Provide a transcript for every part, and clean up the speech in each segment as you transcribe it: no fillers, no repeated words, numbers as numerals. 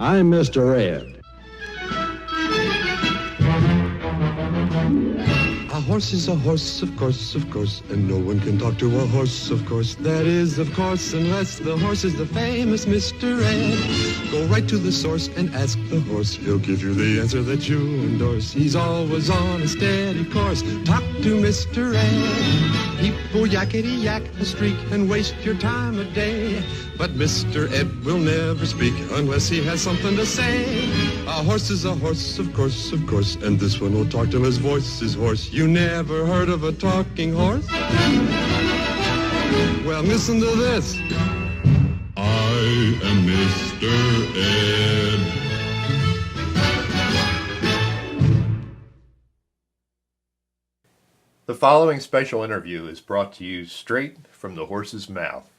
I'm Mr. Ed. A horse is a horse, of course, and no one can talk to a horse, of course. That is, of course, unless the horse is the famous Mr. Ed. Go right to the source and ask the horse. He'll give you the answer that you endorse. He's always on a steady course. Talk to Mr. Ed. People yakety yak a streak and waste your time a day. But Mr. Ed will never speak unless he has something to say. A horse is a horse, of course, and this one will talk till his voice is hoarse. You never heard of a talking horse? Well, listen to this. I am Mr. Ed. The following special interview is brought to you straight from the horse's mouth,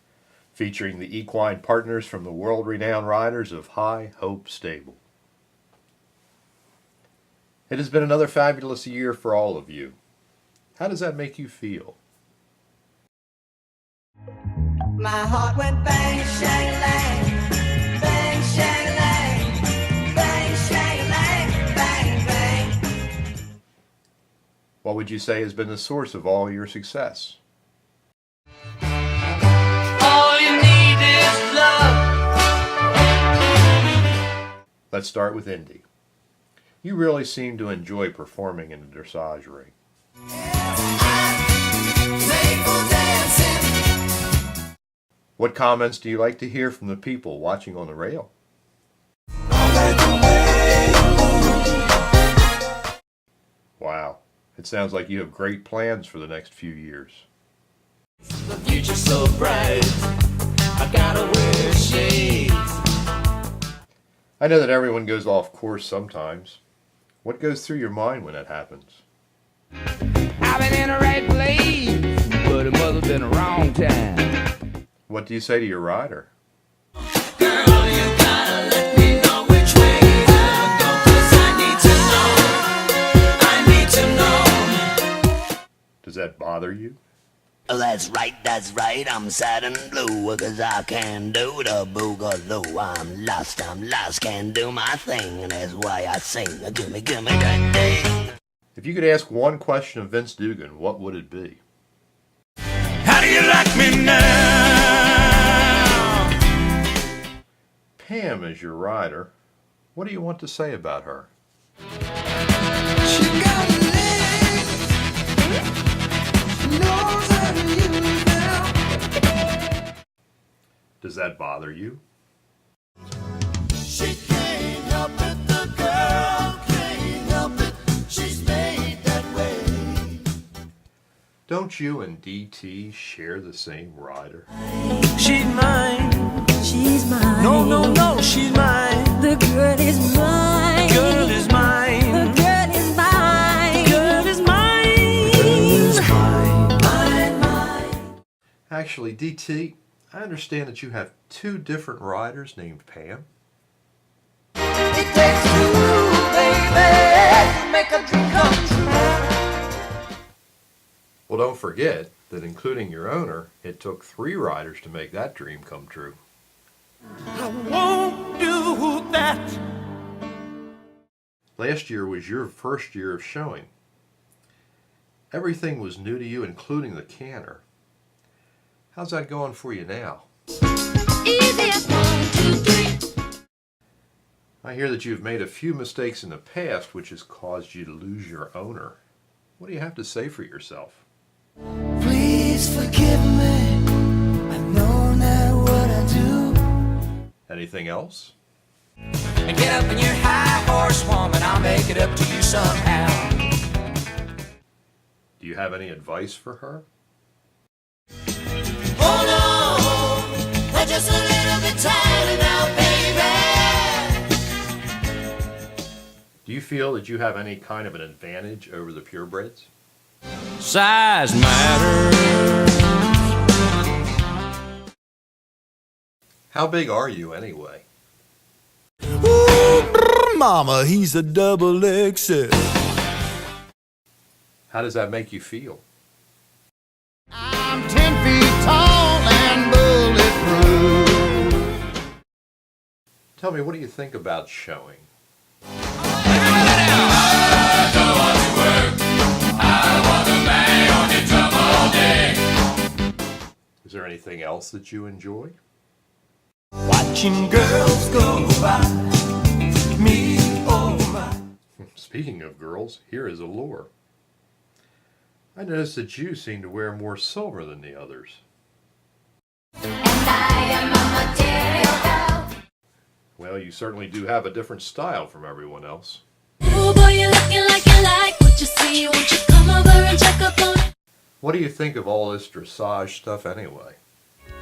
featuring the equine partners from the world-renowned riders of High Hope Stable. It has been another fabulous year for all of you. How does that make you feel? My heart went bang, shang-lang, bang, shang-lang, bang, shang-lang, bang, bang. What would you say has been the source of all your success? All you need is love. Let's start with Indy. You really seem to enjoy performing in a dressage ring. What comments do you like to hear from the people watching on the rail? Wow, it sounds like you have great plans for the next few years. The future's so bright, I gotta wear shades. I know that everyone goes off course sometimes. What goes through your mind when that happens? I've been in the right place, but it must have been the wrong time. What do you say to your rider? Girl, you gotta let me know which way I go, 'cause I need to know. Does that bother you? That's right, I'm sad and blue, 'cause I can't do the boogaloo. I'm lost, can't do my thing, and that's why I sing, gimme that thing. If you could ask one question of Vince Dugan, what would it be? How do you like me now? Pam is your rider. What do you want to say about her? She got legs, knows how to use them. Does that bother you? She can't help it, the girl can't help it. She's made that way. Don't you and DT share the same rider? She's mine. She's mine. No, she's mine. The girl is mine. Girl is mine. The girl is mine. Girl is mine. Girl is mine. Mine. Actually, DT, I understand that you have two different riders named Pam. It takes two, baby, to make a dream come true. Well, don't forget that including your owner, it took 3 riders to make that dream come true. I won't do that. Last year was your first year of showing. Everything was new to you, including the canter. How's that going for you now? Easy as 1, 2, 3. I hear that you've made a few mistakes in the past, which has caused you to lose your owner. What do you have to say for yourself? Please forgive me. I know not what I do. Anything else? And get up in your high horse, woman. I'll make it up to you somehow. Do you have any advice for her? Oh no, I'm just a little bit tired now, baby. Do you feel that you have any kind of an advantage over the purebreds? Size matters. How big are you anyway? Ooh, mama, he's a double XL. How does that make you feel? I'm 10 feet tall and bulletproof. Tell me, what do you think about showing? Is there anything else that you enjoy? Watching girls go by. Me, oh my. Speaking of girls, here is Allure. I noticed that you seem to wear more silver than the others. Well, you certainly do have a different style from everyone else. Ooh, boy, you're looking like you like what you see. Won't you come over and check up on it? What do you think of all this dressage stuff anyway?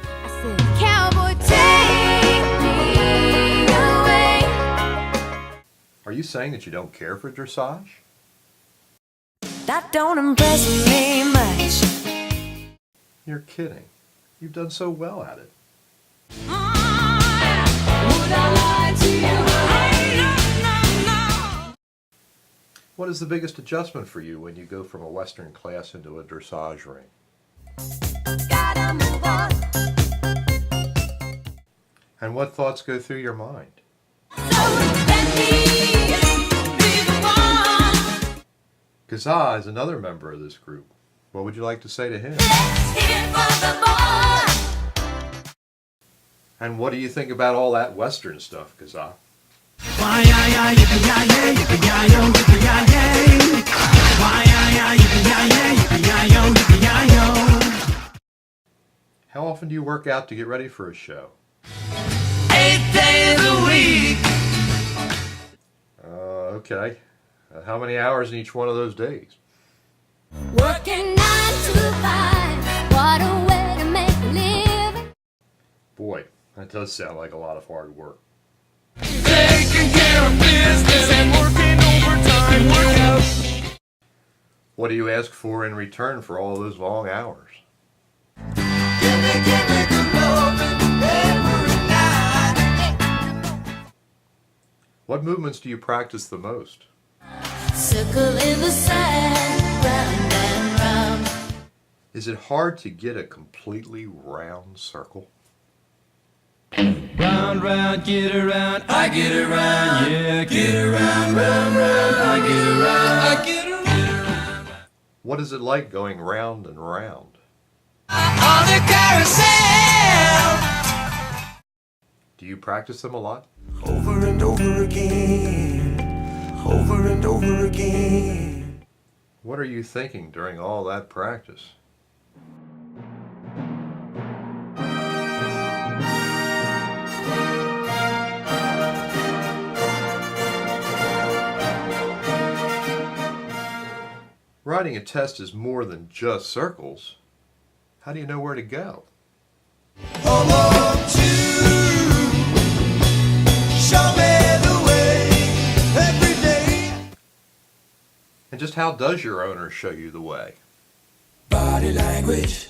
I said, cowboy, take me away. Are you saying that you don't care for dressage? That don't impress me much. You're kidding. You've done so well at it. Would I lie to you? No. What is the biggest adjustment for you when you go from a Western class into a dressage ring? Gotta move on. And what thoughts go through your mind? So let me be the one. Kazaa is another member of this group. What would you like to say to him? Let's hear for the boy. And what do you think about all that Western stuff, Kazaa? How often do you work out to get ready for a show? 8 days a week. Okay. How many hours in each one of those days? Working 9 to 5. What a way to make a living. Boy, that does sound like a lot of hard work. Taking care of business and working overtime. What do you ask for in return for all those long hours? Give me good loving every night. What movements do you practice the most? Circle in the sand, round and round. Is it hard to get a completely round circle? Round, round, get around, I get around, yeah, get around, round, round, I get around, I get around. What is it like going round and round? On the carousel. Do you practice them a lot? Over and over again. Over and over again. What are you thinking during all that practice? Writing a test is more than just circles. How do you know where to go? Show me the way every day. And just how does your owner show you the way? Body language.